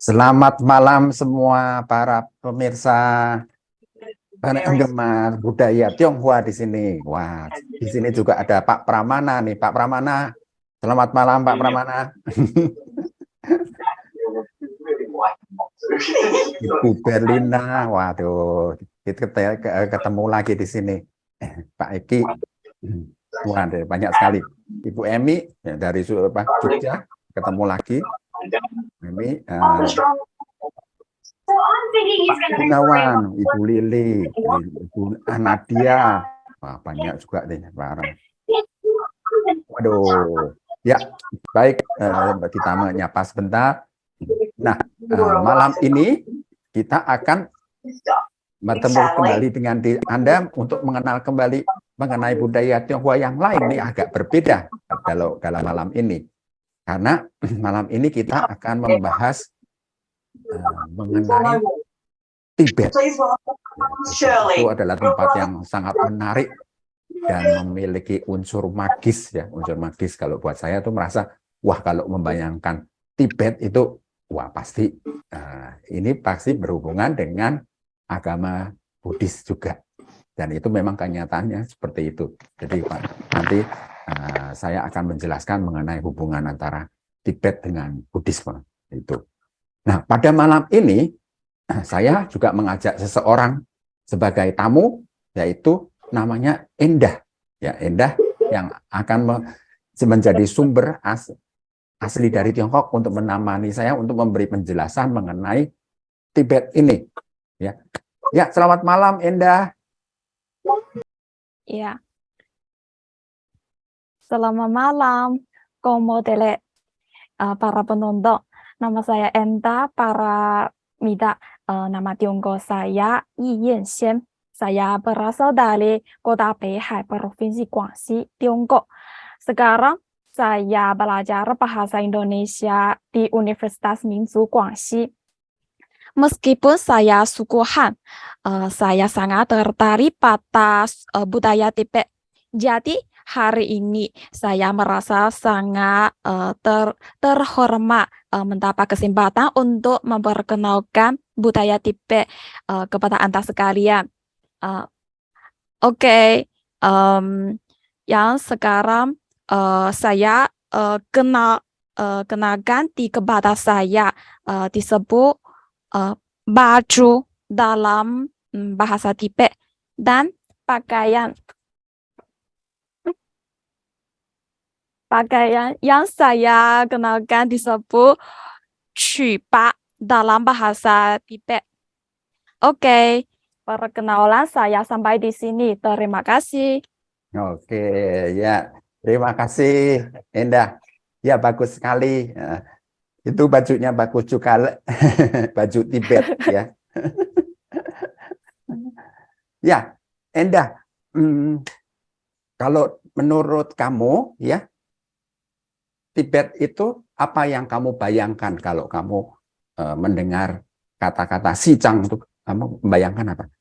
Selamat malam semua para pemirsa, para penggemar budaya Tionghoa di sini. Wah, di sini juga ada Pak Pramana nih. Pak Pramana, selamat malam Pak Pramana. Ibu Berlina, waduh, kita ketemu lagi di sini. Pak Eki, wah, banyak sekali. Ibu Emi ya, dari Jogja, ketemu lagi. Emi, Pak Gunawan, Ibu Lili, Ibu Nadia, wah, banyak juga nih barang. Waduh, ya baik, kita menyapa sebentar. Nah, malam ini kita akan bertemu kembali dengan Anda untuk mengenal kembali mengenai budaya Tionghoa yang lain nih, agak berbeda kalau malam ini. Karena malam ini kita akan membahas mengenai Tibet. Itu adalah tempat yang sangat menarik dan memiliki unsur magis ya, unsur magis. Kalau buat saya tuh merasa, wah kalau membayangkan Tibet itu, wah pasti ini pasti berhubungan dengan agama Buddhis juga. Dan itu memang kenyataannya seperti itu. Jadi Pak, nanti saya akan menjelaskan mengenai hubungan antara Tibet dengan Buddhisme itu. Nah, pada malam ini saya juga mengajak seseorang sebagai tamu, yaitu namanya Endah. Ya, Endah yang akan menjadi sumber asli dari Tiongkok untuk menemani saya untuk memberi penjelasan mengenai Tibet ini. Ya, ya, selamat malam Endah. Ya, selamat malam, Komodele, para penonton. Nama saya Enda, para Mida. Nama Tiongkok saya Yi Yanxian. Saya berasal dari Kota Beihai, Provinsi Guangxi, Tiongkok. Sekarang saya belajar bahasa Indonesia di Universitas Minzu Guangxi. Meskipun saya suku Han, saya sangat tertarik pada budaya Tibet. Jadi hari ini saya merasa sangat terhormat mendapat kesempatan untuk memperkenalkan budaya Tibet kepada Anda sekalian. Oke, yang sekarang saya kenalkan di kepada saya disebut baju dalam bahasa Tibet dan pakaian yang saya kenalkan disebut Chupa dalam bahasa Tibet. Oke, perkenalan saya sampai di sini. Terima kasih. Oke, ya, terima kasih Endah. Ya, bagus sekali. Itu bajunya bagus juga, baju Tibet ya. Ya, Endah, kalau menurut kamu ya, Tibet itu apa yang kamu bayangkan kalau kamu mendengar kata-kata Xizang itu, kamu membayangkan apa?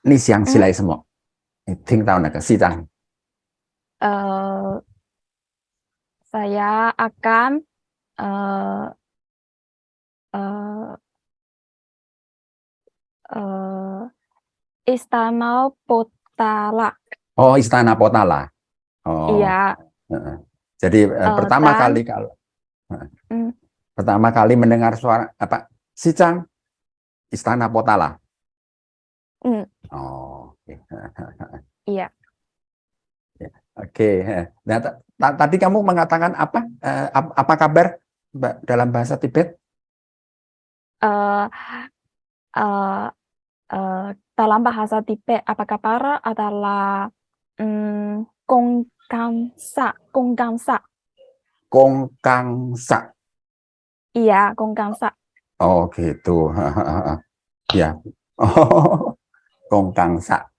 Ini siang silai semua. Ting tahu nak Xizang. Saya akan Istana Potala. Oh, Istana Potala. Oh, Iya. Jadi pertama Dan kali kalau pertama kali mendengar suara apa Xizang, Istana Potala. Oh, iya. oke. Nah, tadi kamu mengatakan apa? Apa kabar dalam bahasa Tibet? Dalam bahasa Tibet, apa kabar adalah Gongkamsa. Kongkangsa. Iya, Gongkamsa. Oh, gitu. Ya. Oh, Kongkangsa.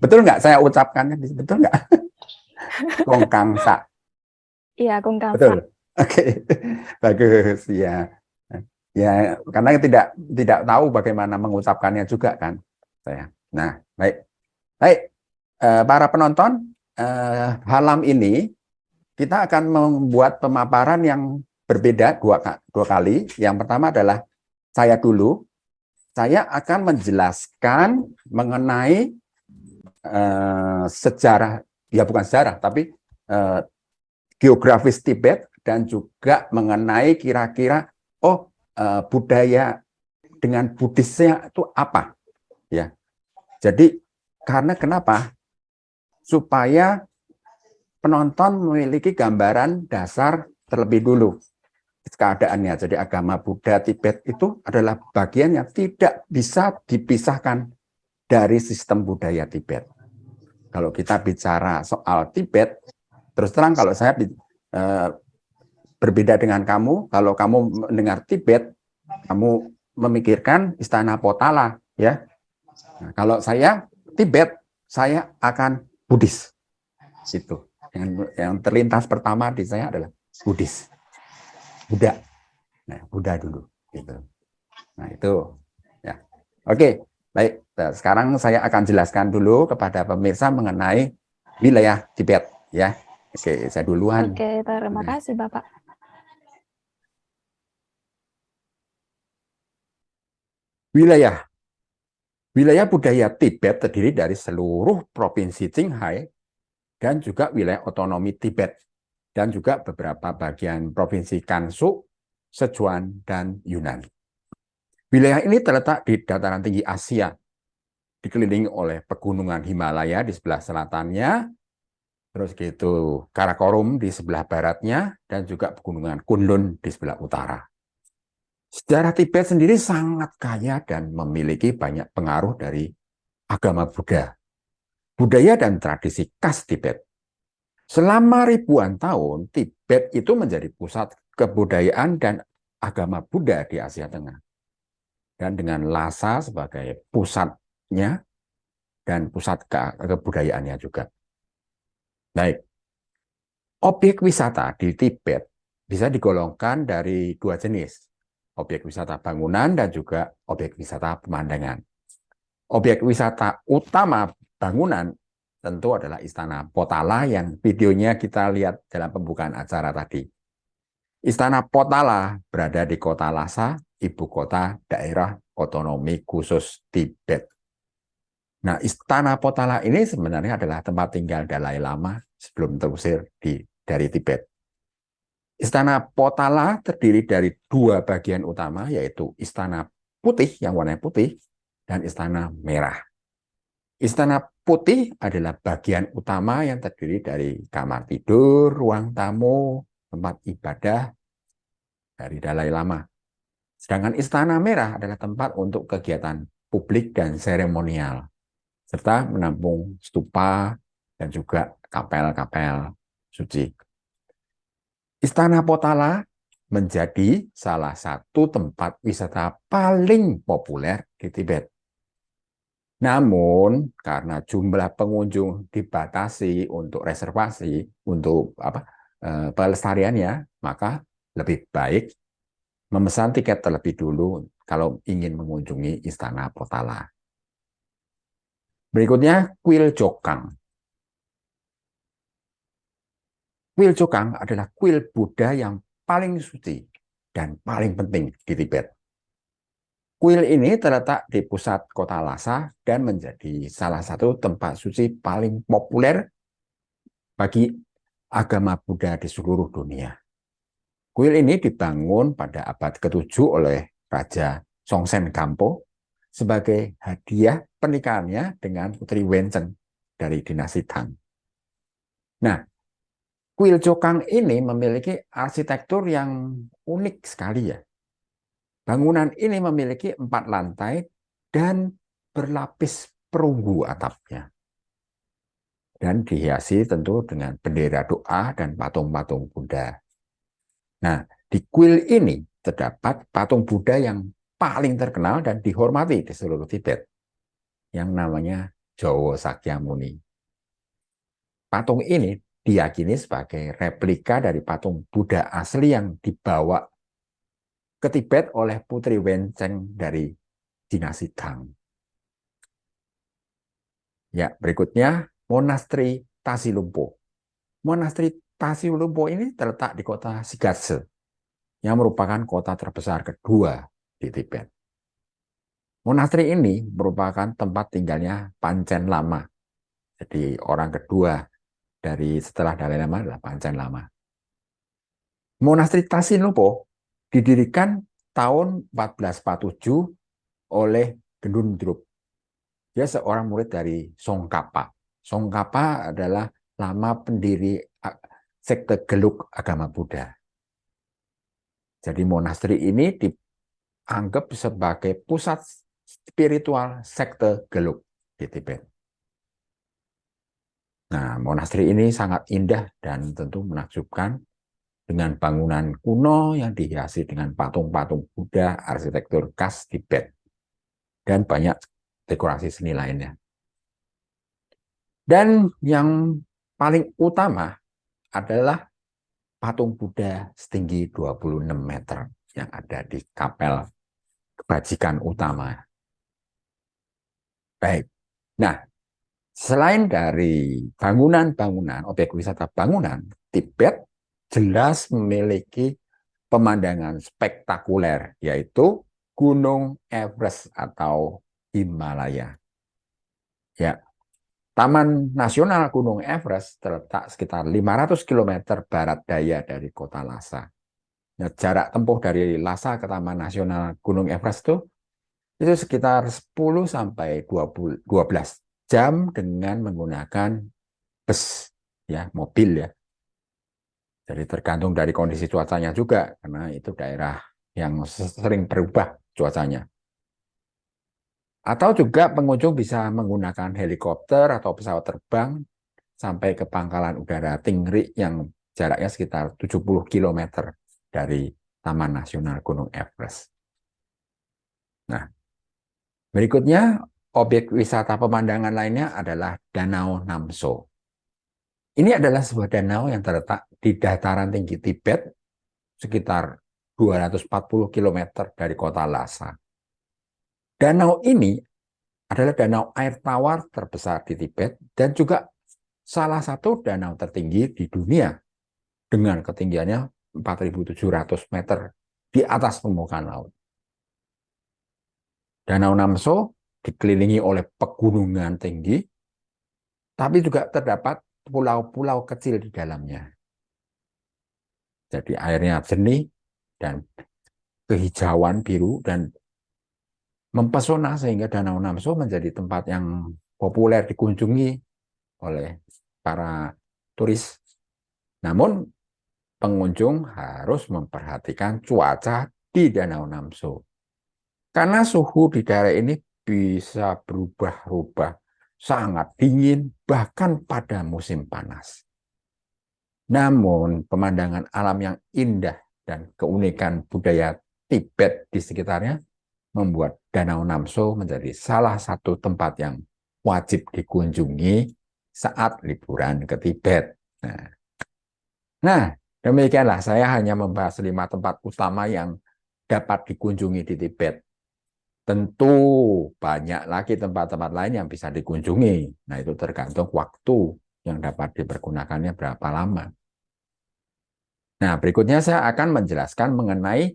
Betul nggak saya ucapkannya? Betul nggak? Kongkangsa. Iya, Gongkamsa. Betul. Oke. Bagus ya. Ya, karena tidak tahu bagaimana mengucapkannya juga kan saya. Nah, baik. Baik. Para penonton, malam ini kita akan membuat pemaparan yang berbeda dua kali. Yang pertama adalah saya dulu. Saya akan menjelaskan mengenai sejarah, ya bukan sejarah, tapi geografis Tibet dan juga mengenai kira-kira budaya dengan Buddhisnya itu apa, ya. Jadi karena kenapa? Supaya penonton memiliki gambaran dasar terlebih dulu keadaannya. Jadi agama Buddha Tibet itu adalah bagian yang tidak bisa dipisahkan dari sistem budaya Tibet. Kalau kita bicara soal Tibet, terus terang kalau saya berbeda dengan kamu, kalau kamu mendengar Tibet, kamu memikirkan Istana Potala, ya. Nah, kalau saya Tibet, saya akan Buddhis. Itu yang terlintas pertama di saya adalah Buddhis. Buddha. Nah, Buddha dulu gitu. Nah, itu ya. Oke, baik. Nah, sekarang saya akan jelaskan dulu kepada pemirsa mengenai wilayah Tibet ya. Oke, saya duluan. Oke, terima kasih Bapak. Wilayah budaya Tibet terdiri dari seluruh provinsi Qinghai dan juga wilayah otonomi Tibet dan juga beberapa bagian provinsi Gansu, Sichuan, dan Yunnan. Wilayah ini terletak di dataran tinggi Asia, dikelilingi oleh pegunungan Himalaya di sebelah selatannya, terus gitu Karakorum di sebelah baratnya, dan juga pegunungan Kunlun di sebelah utara. Sejarah Tibet sendiri sangat kaya dan memiliki banyak pengaruh dari agama Buddha, budaya dan tradisi khas Tibet. Selama ribuan tahun, Tibet itu menjadi pusat kebudayaan dan agama Buddha di Asia Tengah. Dan dengan Lhasa sebagai pusatnya dan pusat kebudayaannya juga. Baik, objek wisata di Tibet bisa digolongkan dari dua jenis, objek wisata bangunan dan juga objek wisata pemandangan. Objek wisata utama bangunan tentu adalah Istana Potala yang videonya kita lihat dalam pembukaan acara tadi. Istana Potala berada di kota Lhasa, ibu kota daerah otonomi khusus Tibet. Nah, Istana Potala ini sebenarnya adalah tempat tinggal Dalai Lama sebelum terusir dari Tibet. Istana Potala terdiri dari dua bagian utama, yaitu Istana Putih yang warnanya putih dan Istana Merah. Istana Putih adalah bagian utama yang terdiri dari kamar tidur, ruang tamu, tempat ibadah dari Dalai Lama. Sedangkan Istana Merah adalah tempat untuk kegiatan publik dan seremonial, serta menampung stupa dan juga kapel-kapel suci. Istana Potala menjadi salah satu tempat wisata paling populer di Tibet. Namun, karena jumlah pengunjung dibatasi untuk reservasi, untuk pelestariannya, maka lebih baik memesan tiket terlebih dulu kalau ingin mengunjungi Istana Potala. Berikutnya, kuil Jokang. Kuil Jokang adalah kuil Buddha yang paling suci dan paling penting di Tibet. Kuil ini terletak di pusat kota Lhasa dan menjadi salah satu tempat suci paling populer bagi agama Buddha di seluruh dunia. Kuil ini dibangun pada abad ke-7 oleh Raja Songtsen Gampo sebagai hadiah pernikahannya dengan Putri Wencheng dari dinasti Tang. Nah, kuil Jokang ini memiliki arsitektur yang unik sekali ya. Bangunan ini memiliki 4 lantai dan berlapis perunggu atapnya. Dan dihiasi tentu dengan bendera doa dan patung-patung Buddha. Nah, di kuil ini terdapat patung Buddha yang paling terkenal dan dihormati di seluruh Tibet, yang namanya Jowo Sakyamuni. Patung ini diyakini sebagai replika dari patung Buddha asli yang dibawa ke Tibet oleh Putri Wencheng dari dinasti Tang. Ya, berikutnya Monasteri Tasilumpo. Monasteri Tasilumpo ini terletak di kota Shigatse. yang merupakan kota terbesar kedua di Tibet. Monastri ini merupakan tempat tinggalnya Panchen Lama. Jadi orang kedua dari setelah Dalai Lama adalah Panchen Lama. Monastri Tasinlopo didirikan tahun 1447 oleh Gendun Drup. Dia seorang murid dari Songkapa. Songkapa adalah lama pendiri sekte Gelug agama Buddha. Jadi monastri ini dianggap sebagai pusat spiritual sekte Gelug di Tibet. Nah, monastri ini sangat indah dan tentu menakjubkan dengan bangunan kuno yang dihiasi dengan patung-patung Buddha, arsitektur khas Tibet, dan banyak dekorasi seni lainnya. Dan yang paling utama adalah patung Buddha setinggi 26 meter yang ada di kapel kebajikan utama. Baik. Nah, selain dari bangunan-bangunan, objek wisata bangunan, Tibet jelas memiliki pemandangan spektakuler, yaitu Gunung Everest atau Himalaya. Ya, Taman Nasional Gunung Everest terletak sekitar 500 km barat daya dari kota Lhasa. Nah, jarak tempuh dari Lhasa ke Taman Nasional Gunung Everest itu sekitar 10 sampai 12 jam dengan menggunakan bus, ya, mobil ya. Jadi tergantung dari kondisi cuacanya juga, karena itu daerah yang sering berubah cuacanya. Atau juga pengunjung bisa menggunakan helikopter atau pesawat terbang sampai ke pangkalan udara Tingri yang jaraknya sekitar 70 km dari Taman Nasional Gunung Everest. Nah, berikutnya objek wisata pemandangan lainnya adalah Danau Namso. Ini adalah sebuah danau yang terletak di dataran tinggi Tibet sekitar 240 km dari kota Lhasa. Danau ini adalah danau air tawar terbesar di Tibet dan juga salah satu danau tertinggi di dunia dengan ketinggiannya 4.700 meter di atas permukaan laut. Danau Namso dikelilingi oleh pegunungan tinggi, tapi juga terdapat pulau-pulau kecil di dalamnya. Jadi airnya jernih dan kehijauan biru dan mempesona sehingga Danau Namso menjadi tempat yang populer dikunjungi oleh para turis. Namun pengunjung harus memperhatikan cuaca di Danau Namso. Karena suhu di daerah ini bisa berubah-ubah, sangat dingin bahkan pada musim panas. Namun pemandangan alam yang indah dan keunikan budaya Tibet di sekitarnya membuat Danau Namso menjadi salah satu tempat yang wajib dikunjungi saat liburan ke Tibet. Nah, demikianlah saya hanya membahas 5 tempat utama yang dapat dikunjungi di Tibet. Tentu banyak lagi tempat-tempat lain yang bisa dikunjungi. Nah, itu tergantung waktu yang dapat dipergunakannya berapa lama. Nah, berikutnya saya akan menjelaskan mengenai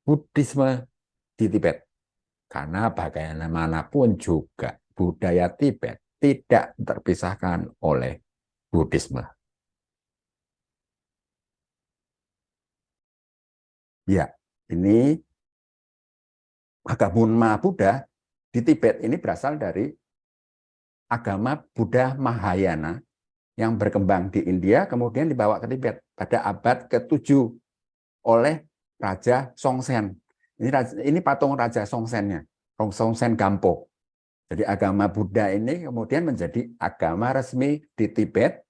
Buddhisme di Tibet. Karena bagaimanapun juga budaya Tibet tidak terpisahkan oleh Buddhisme. Ya, ini agama Buddha di Tibet ini berasal dari agama Buddha Mahayana yang berkembang di India, kemudian dibawa ke Tibet pada abad ke-7 oleh Raja Songtsen. Ini patung Raja Songtsennya, Songtsen Gampo. Jadi agama Buddha ini kemudian menjadi agama resmi di Tibet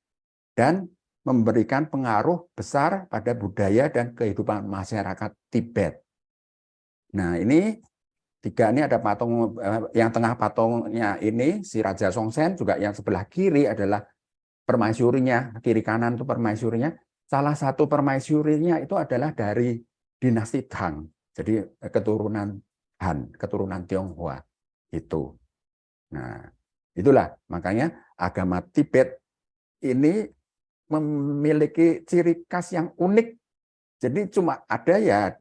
dan memberikan pengaruh besar pada budaya dan kehidupan masyarakat Tibet. Nah, ini ada patung yang tengah patungnya ini si Raja Songtsen, juga yang sebelah kiri adalah permaisurinya, kiri kanan itu permaisurinya. Salah satu permaisurinya itu adalah dari dinasti Tang. Jadi keturunan Han, keturunan Tionghoa itu. Nah, itulah makanya agama Tibet ini memiliki ciri khas yang unik. Jadi cuma ada ya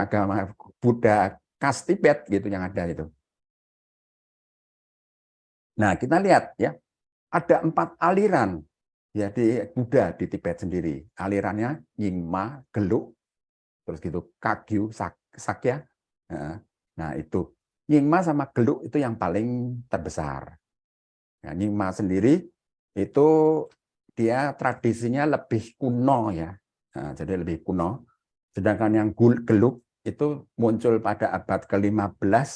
agama Buddha khas Tibet gitu yang ada itu. Nah, kita lihat ya, ada 4 aliran ya di Buddha di Tibet sendiri. Alirannya Nyingma, Geluk, terus gitu Kagyu, Sakya. Nah, itu Nyingma sama Geluk itu yang paling terbesar. Nah, Nyingma sendiri itu dia tradisinya lebih kuno ya. Nah, jadi lebih kuno. Sedangkan yang Geluk itu muncul pada abad ke-15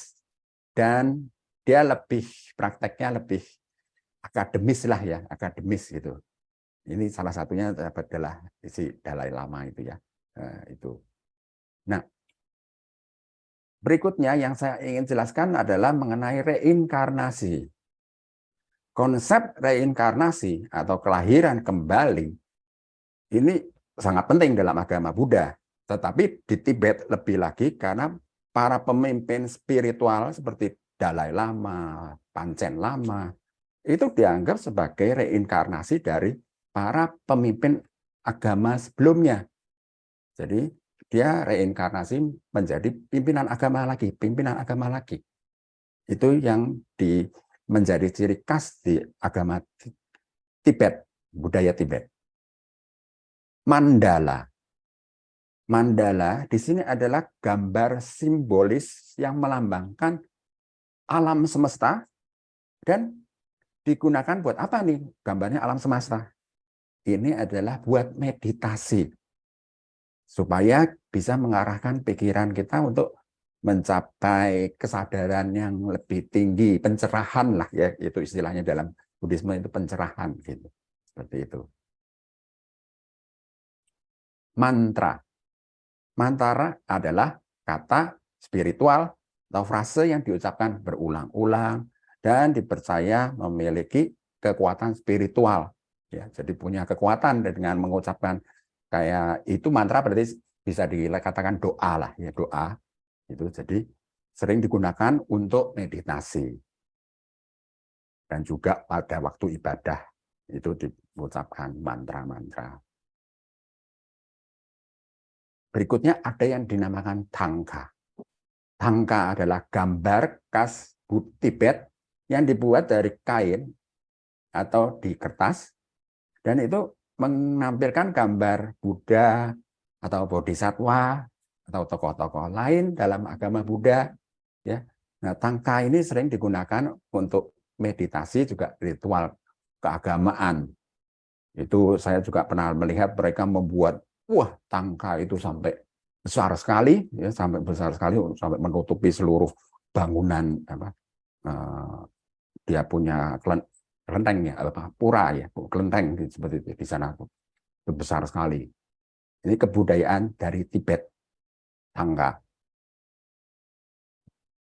dan dia lebih prakteknya lebih akademis lah ya, akademis gitu. Ini salah satunya adalah si Dalai Lama itu ya. Itu. Nah, berikutnya yang saya ingin jelaskan adalah mengenai reinkarnasi. Konsep reinkarnasi atau kelahiran kembali ini sangat penting dalam agama Buddha. Tetapi di Tibet lebih lagi karena para pemimpin spiritual seperti Dalai Lama, Panchen Lama, itu dianggap sebagai reinkarnasi dari para pemimpin agama sebelumnya. Jadi dia reinkarnasi menjadi pimpinan agama lagi. Itu yang menjadi ciri khas di agama Tibet, budaya Tibet. Mandala. Mandala di sini adalah gambar simbolis yang melambangkan alam semesta dan digunakan buat apa nih gambarnya alam semesta? Ini adalah buat meditasi supaya bisa mengarahkan pikiran kita untuk mencapai kesadaran yang lebih tinggi, pencerahan lah ya, itu istilahnya dalam Buddhisme itu pencerahan gitu. Seperti itu. Mantra. Mantra adalah kata spiritual atau frase yang diucapkan berulang-ulang dan dipercaya memiliki kekuatan spiritual. Ya, jadi punya kekuatan dengan mengucapkan kayak itu mantra berarti bisa dikatakan doa lah ya, doa. Itu jadi sering digunakan untuk meditasi. Dan juga pada waktu ibadah itu diucapkan mantra-mantra. Berikutnya ada yang dinamakan Thangka. Thangka adalah gambar khas Tibet yang dibuat dari kain atau di kertas dan itu menampilkan gambar Buddha atau Bodhisattva atau tokoh-tokoh lain dalam agama Buddha ya. Nah, Thangka ini sering digunakan untuk meditasi juga ritual keagamaan. Itu saya juga pernah melihat mereka membuat Thangka itu sampai besar sekali ya, sampai menutupi seluruh bangunan dia punya kelenteng ya pura ya, kelenteng seperti itu di sana itu besar sekali. Ini kebudayaan dari Tibet, Thangka.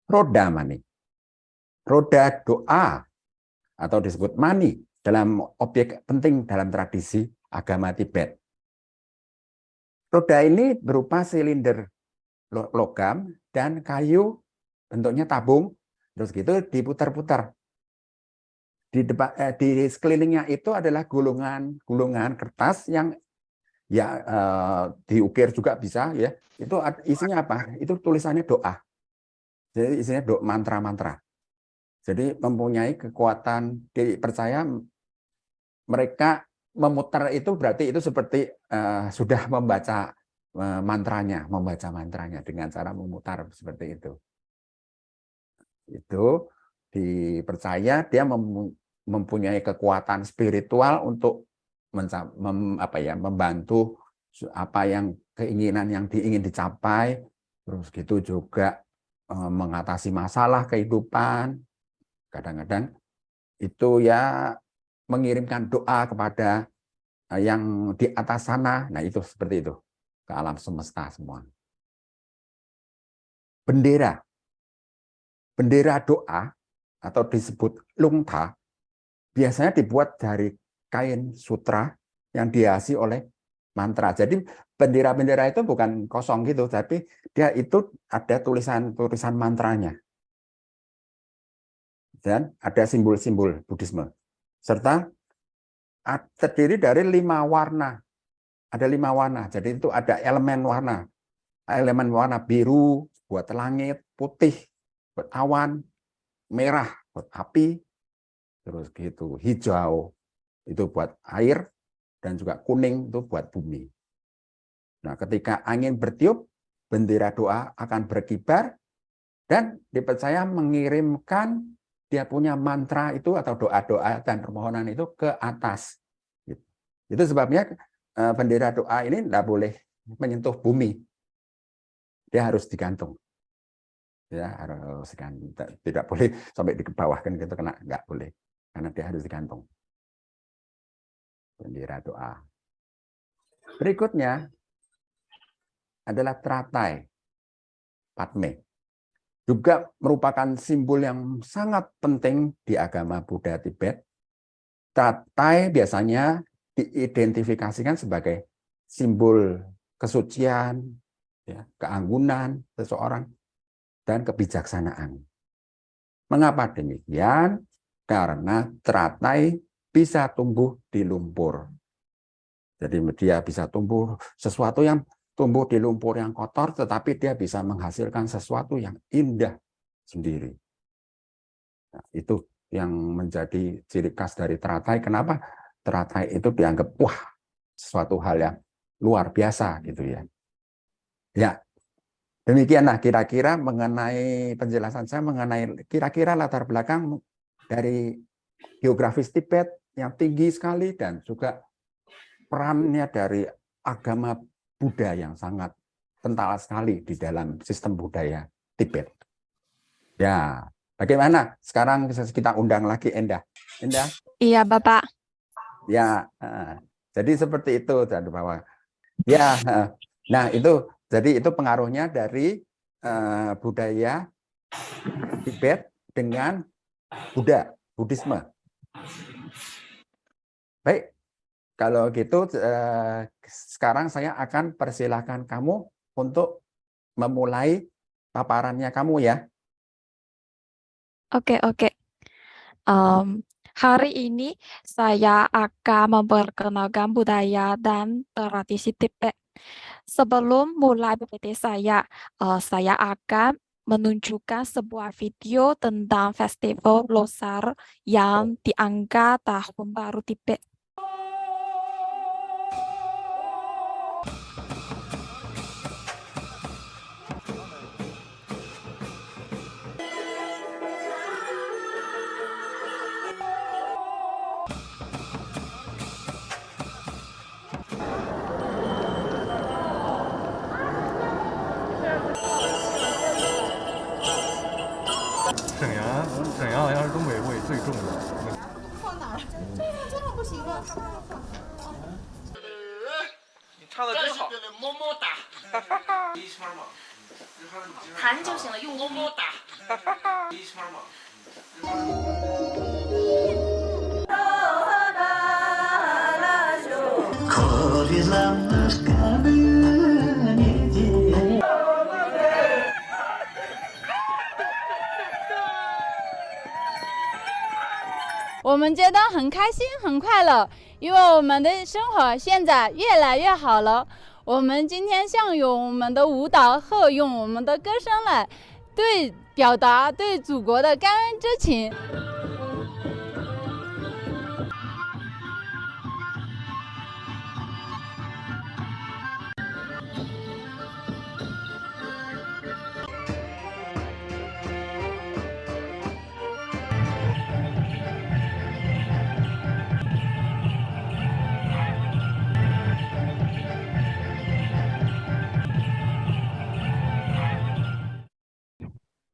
Roda mani. Roda doa atau disebut mani dalam objek penting dalam tradisi agama Tibet. Roda ini berupa silinder logam dan kayu, bentuknya tabung, terus gitu diputar-putar. Di sekelilingnya itu adalah gulungan kertas yang ya diukir juga bisa ya. Itu isinya apa? Itu tulisannya doa. Jadi isinya doa mantra-mantra. Jadi mempunyai kekuatan, dipercaya mereka memutar itu berarti itu seperti sudah membaca mantranya dengan cara memutar seperti itu. Itu dipercaya dia mempunyai kekuatan spiritual untuk membantu apa yang keinginan yang ingin dicapai, terus gitu juga mengatasi masalah kehidupan. Kadang-kadang itu ya mengirimkan doa kepada yang di atas sana. Nah, itu seperti itu ke alam semesta semua. Bendera. Bendera doa atau disebut lungta biasanya dibuat dari kain sutra yang dihiasi oleh mantra. Jadi bendera-bendera itu bukan kosong gitu, tapi dia itu ada tulisan-tulisan mantranya. Dan ada simbol-simbol Buddhisme. Serta terdiri dari 5 warna ada 5 warna. Jadi itu ada elemen warna. Elemen warna biru buat langit, putih buat awan, merah buat api, terus gitu, hijau itu buat air, dan juga kuning itu buat bumi. Nah, ketika angin bertiup, bendera doa akan berkibar, dan dipercaya mengirimkan dia punya mantra itu atau doa-doa dan permohonan itu ke atas. Itu sebabnya bendera doa ini tidak boleh menyentuh bumi. Dia harus digantung. Ya, harus digantung. Tidak boleh sampai di bawah kan gitu, kena, nggak boleh. Karena dia harus digantung. Bendera doa. Berikutnya adalah teratai Padme. Juga merupakan simbol yang sangat penting di agama Buddha Tibet. Teratai biasanya diidentifikasikan sebagai simbol kesucian, ya, keanggunan seseorang, dan kebijaksanaan. Mengapa demikian? Karena teratai bisa tumbuh di lumpur. Jadi dia bisa tumbuh sesuatu yang tumbuh di lumpur yang kotor, tetapi dia bisa menghasilkan sesuatu yang indah sendiri. Nah, itu yang menjadi ciri khas dari teratai. Kenapa teratai itu dianggap wah sesuatu hal yang luar biasa gitu ya. Ya, demikianlah kira-kira mengenai penjelasan saya mengenai kira-kira latar belakang dari geografis Tibet yang tinggi sekali, dan juga perannya dari agama Buddha yang sangat kental sekali di dalam sistem budaya Tibet. Ya, bagaimana? Sekarang kita undang lagi Endah. Endah? Iya, Bapak. Ya, jadi seperti itu bahwa ya, nah itu jadi itu pengaruhnya dari budaya Tibet dengan Buddhisme. Baik, kalau gitu sekarang saya akan persilahkan kamu untuk memulai paparannya kamu ya. Oke, oke. Hari ini saya akan memperkenalkan budaya dan tradisi Tibet. Sebelum mulai PPT saya akan menunjukkan sebuah video tentang festival Losar yang dianggap Tahun Baru Tibet.沈阳好像是东北味最重的。放哪儿？这样不行吗？你唱的真好，么么哒，一圈嘛，弹就行了，用么么哒，一圈嘛。 我们觉得很开心、很快乐，因为我们的生活现在越来越好了。我们今天想用我们的舞蹈和用我们的歌声来表达对祖国的感恩之情。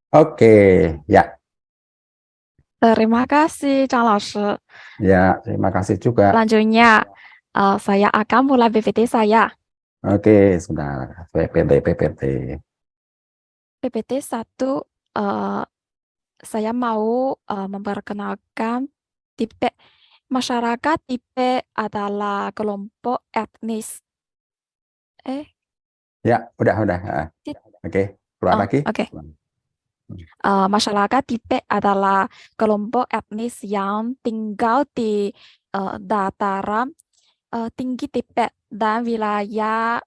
Oke, ya. Terima kasih, Chang Laoshi. Ya, terima kasih juga. Selanjutnya, saya akan mulai PPT saya. Oke, sebentar. PPT. PPT 1, saya mau memperkenalkan Tibet. Masyarakat Tibet adalah kelompok etnis. Ya, udah. Oke, keluar lagi. Oke. Masyarakat Tibet adalah kelompok etnis yang tinggal di dataran tinggi Tibet dan wilayah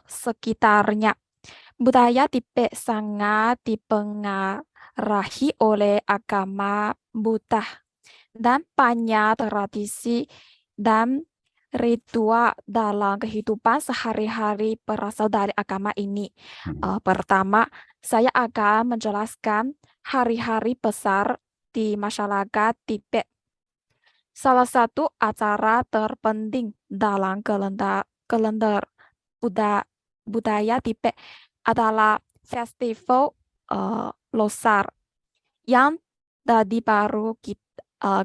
sekitarnya. Budaya Tibet sangat dipengaruhi oleh agama Buddha dan banyak tradisi dan ritual dalam kehidupan sehari-hari berasal dari agama ini. Pertama, saya akan menjelaskan hari-hari besar di masyarakat Tibet. Salah satu acara terpenting dalam kalender budaya Tibet adalah Festival Losar yang tadi baru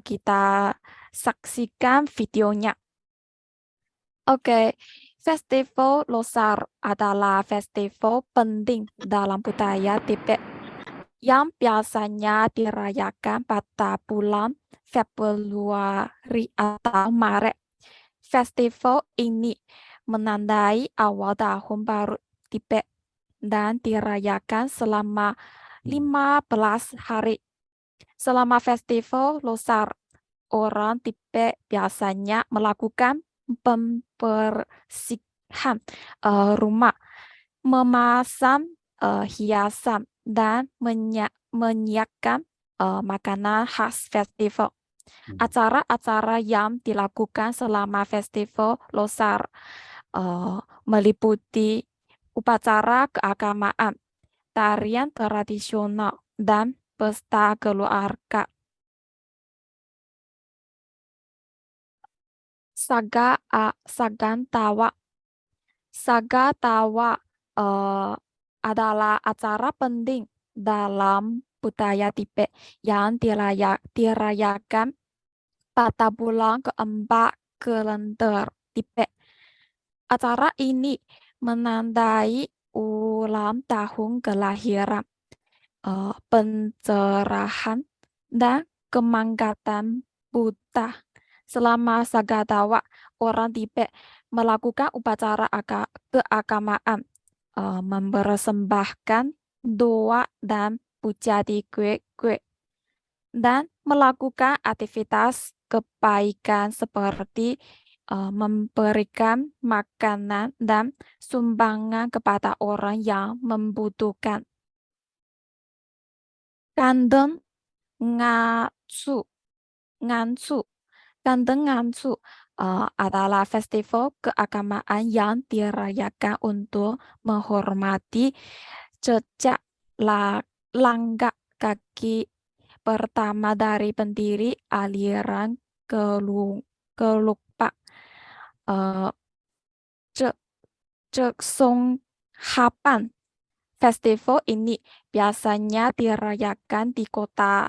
kita saksikan videonya. Oke, Festival Losar adalah festival penting dalam budaya Tibet yang biasanya dirayakan pada bulan Februari atau Maret. Festival ini menandai awal tahun baru Tibet dan dirayakan selama 15 hari. Selama Festival Losar, orang Tibet biasanya melakukan pembersihan rumah, memasang hiasan, dan menyiapkan makanan khas festival. Acara-acara yang dilakukan selama Festival Losar meliputi upacara keagamaan, tarian tradisional, dan pesta keluarga. Sagan Tawa. Saga Tawa adalah acara penting dalam budaya Tibet yang dirayakan pada bulan keempat kalender Tibet. Acara ini menandai ulang tahun kelahiran, pencerahan, dan kemangkatan Buddha. Selama Saga Tawa, orang Tibet melakukan upacara keagamaan, mempersembahkan doa dan puja di kue-kue, dan melakukan aktivitas kebaikan seperti memberikan makanan dan sumbangan kepada orang yang membutuhkan. Kandeng Ngansu adalah festival keagamaan yang dirayakan untuk menghormati jejak langkah kaki pertama dari pendiri aliran Gelugpa, Jeksonghapan. Festival ini biasanya dirayakan di kota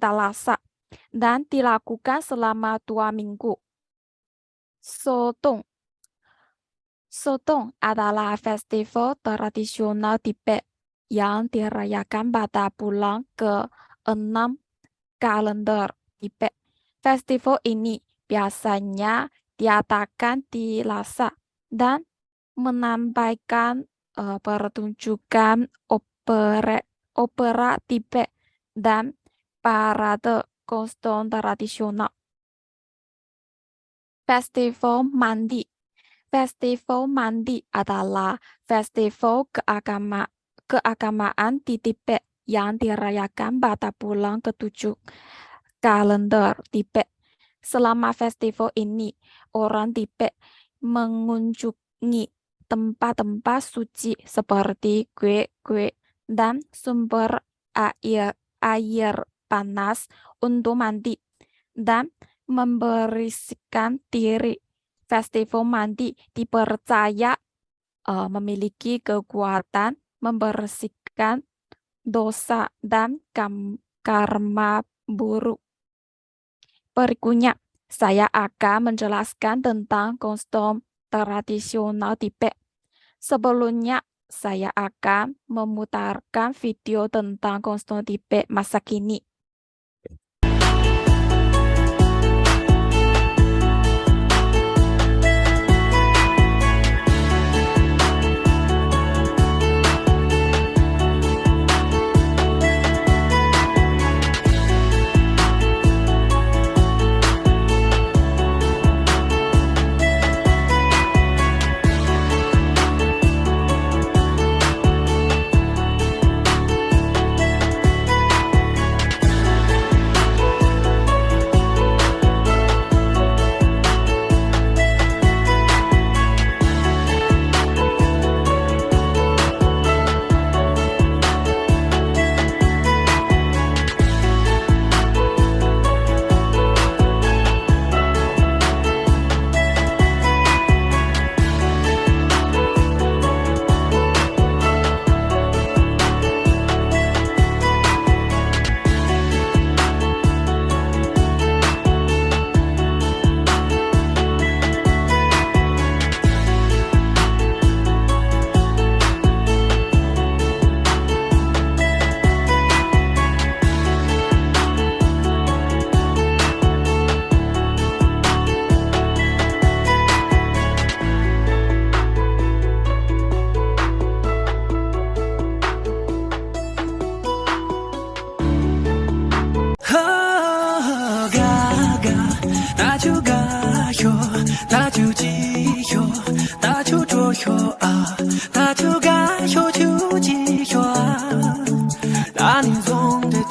Lhasa dan dilakukan selama 2 minggu. Sotong adalah festival tradisional Tibet yang dirayakan pada bulan ke-6 kalender Tibet. Festival ini biasanya diadakan di Lhasa dan menampilkan pertunjukan opera Tibet dan parade kostum tradisional. Festival Mandi. Festival Mandi adalah festival keagamaan di Tibet yang dirayakan pada bulan ke-7 kalender Tibet. Selama festival ini, orang Tibet mengunjungi tempat-tempat suci seperti kue-kue dan sumber air panas untuk mandi dan membersihkan diri. Festival mandi dipercaya memiliki kekuatan membersihkan dosa dan karma buruk. Berikutnya, saya akan menjelaskan tentang kostum tradisional Tibet. Sebelumnya, saya akan memutarkan video tentang kostum Tibet masa kini.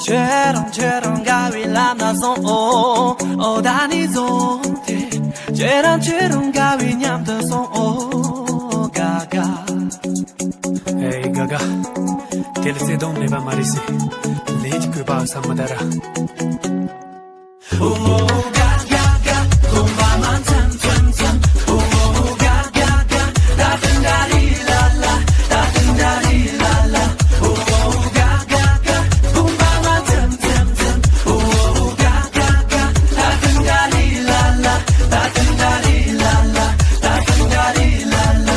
최렁최렁 가위 람나송 오다니송 최렁최렁 가위 냠더송 가가 Hey Gaga, दिल से दो मेवा मारी से लीज कृपा समदरा 가가가 공감한 참 가가가 다든다리랄라 다든다리랄라 가가가 공감한 참 가가가 다든다리랄라 다든다리랄라 다든다리랄라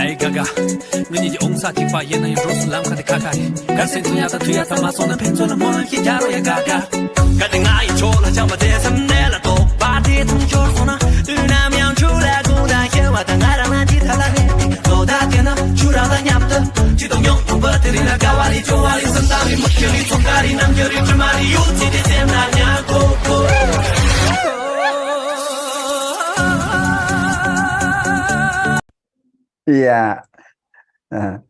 Hey Gaga, 눈이 이제 옹사지 파이에는 로슬람 카드 카카이 갈색 투야다 투야다 마소는 펜조는 모는 히자로야 가가 가득 나이 졸라 잡아 대삼 내라 또 바디 통조소나 으나면 주라고 다 해와다 나라나 지탈라네 너다 되나 주라다 냠다 지동용 버들이나 가와리 조아리 선다리 먹결이 손가리 남결이 주말이 유지디 셈나냐고 Iya. Nah,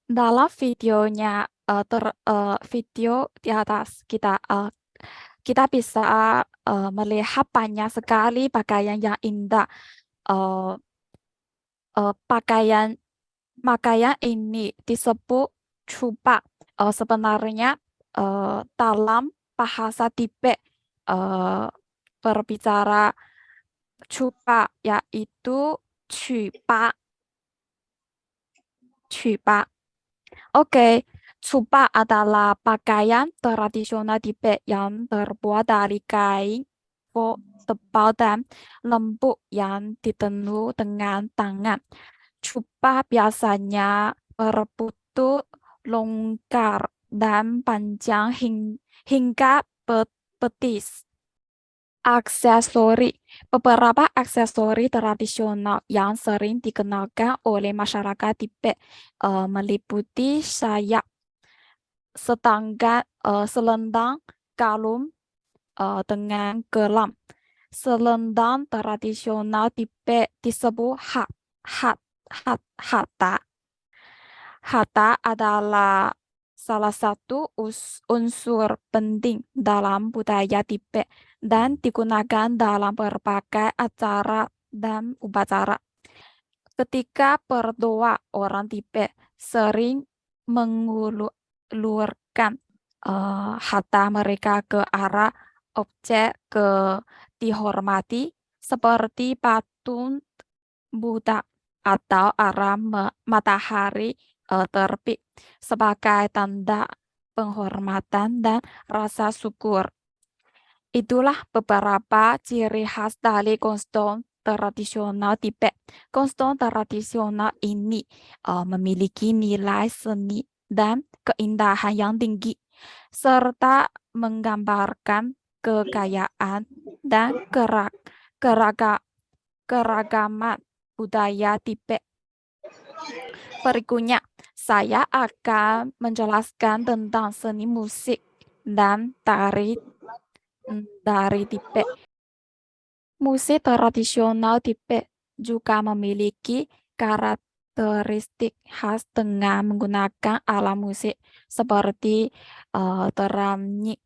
Dalam videonya video di atas kita bisa melihat banyak sekali pakaian yang indah. Pakaian ini disebut chupa. Sebenarnya dalam bahasa Tibet berbicara chupa yaitu chupa. Oke, chupa adalah pakaian tradisional Tibet yang terbuat dari kain tebal dan lembut yang ditenun dengan tangan. Chupa biasanya berbentuk longgar dan panjang hingga betis. Beberapa aksesori tradisional yang sering dikenakan oleh masyarakat Tibet meliputi sayap, selendang galung dengan gelam. Selendang tradisional Tibet disebut hata. Hata adalah salah satu unsur penting dalam budaya Tibet dan digunakan dalam berbagai acara dan upacara. Ketika berdoa, orang Tibet sering mengulurkan hata mereka ke arah objek dihormati seperti patung Buddha atau arah matahari terbit sebagai tanda penghormatan dan rasa syukur. Itulah beberapa ciri khas dari kostum tradisional Tibet. Kostum tradisional ini memiliki nilai seni dan keindahan yang tinggi, serta menggambarkan kekayaan dan keragaman budaya Tibet. Berikutnya, saya akan menjelaskan tentang seni musik dan tari dari Tibet. Musik tradisional Tibet juga memiliki karakteristik khas dengan menggunakan alat musik seperti teramnik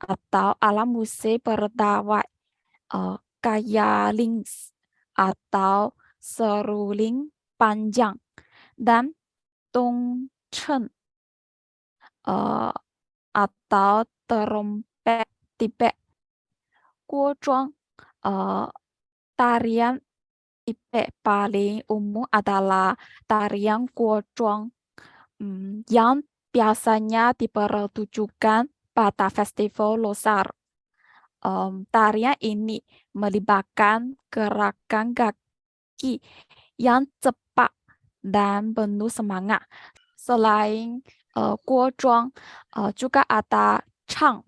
atau alat musik berdawai, kayalings atau seruling panjang, dan tongchen atau trompet Tibet. Guozhuang, tarian tipe paling umum adalah tarian guozhuang, yang biasanya dipertunjukkan pada festival Losar. Tarian ini melibatkan gerakan kaki yang cepat dan penuh semangat. Selain guozhuang, juga ada chang.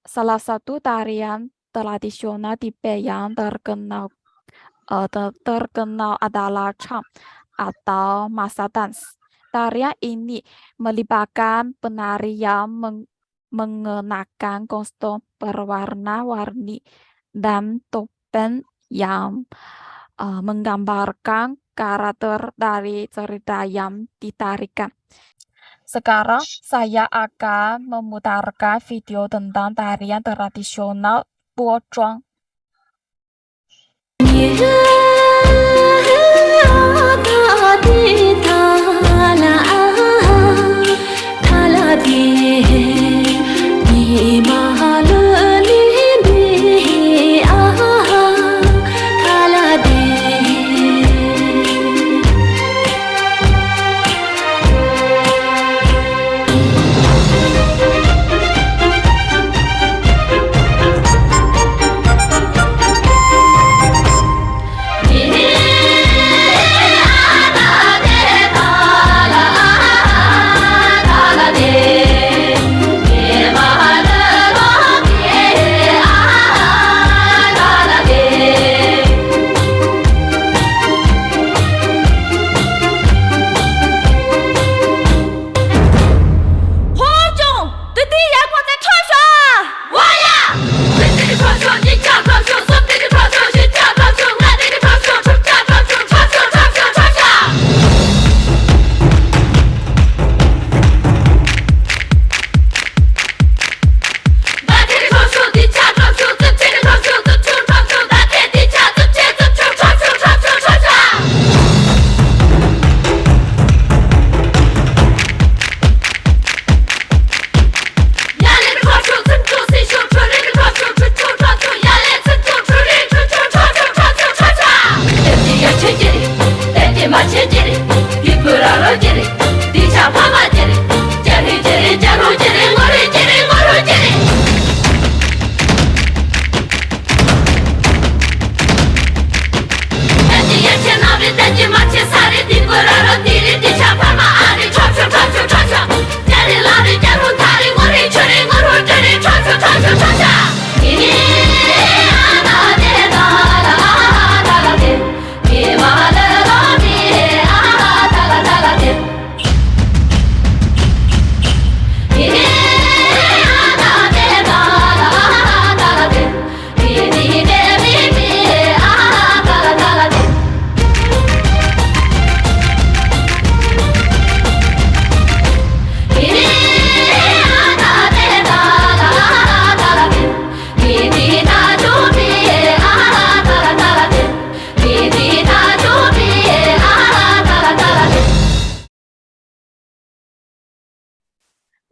Salah satu tarian tradisional Tibet yang terkenal adalah chang atau masa dance. Tarian ini melibatkan penari yang mengenakan kostum berwarna-warni dan topeng yang menggambarkan karakter dari cerita yang ditarikan. Sekarang saya akan memutarkan video tentang tarian tradisional guozhuang.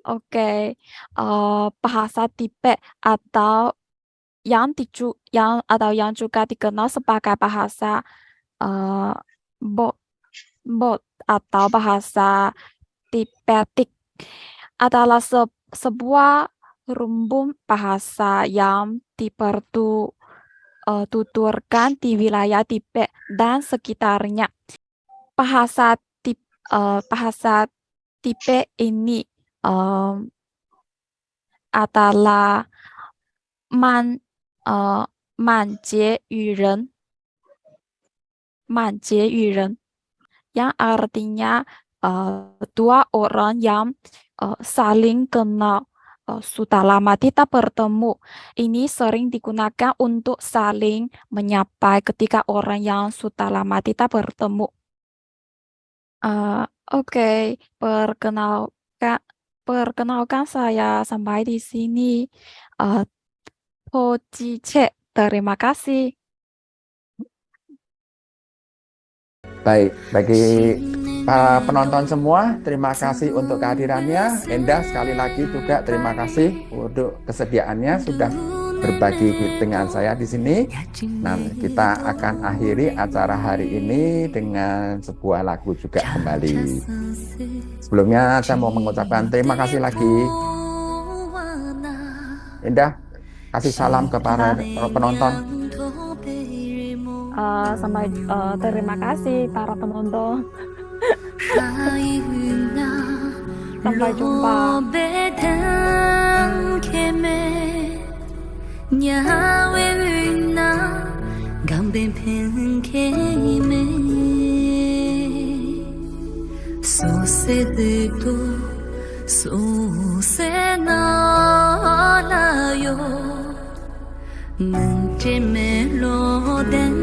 ，OK， bahasa Tibet atau yang juga dikenal sebagai bahasa bot atau bahasa Tibetik adalah sebuah rumpun bahasa yang dipertuturkan di wilayah Tibet dan sekitarnya. Bahasa Tibet ini adalah Manjie Yuren, yang artinya dua orang yang saling kenal sudah lama tidak bertemu. Ini sering digunakan untuk saling menyapa ketika orang yang sudah lama tidak bertemu. Oke, perkenalkan saya sampai di sini. Pojice, terima kasih. Baik, bagi para penonton semua, terima kasih untuk kehadirannya. Endah sekali lagi juga terima kasih untuk kesediaannya sudah berbagi dengan saya di sini. Nah, kita akan akhiri acara hari ini dengan sebuah lagu juga kembali. Sebelumnya saya mau mengucapkan terima kasih lagi. Indah, kasih salam kepada penonton. Terima kasih para penonton. Sampai jumpa. 문제 멜로디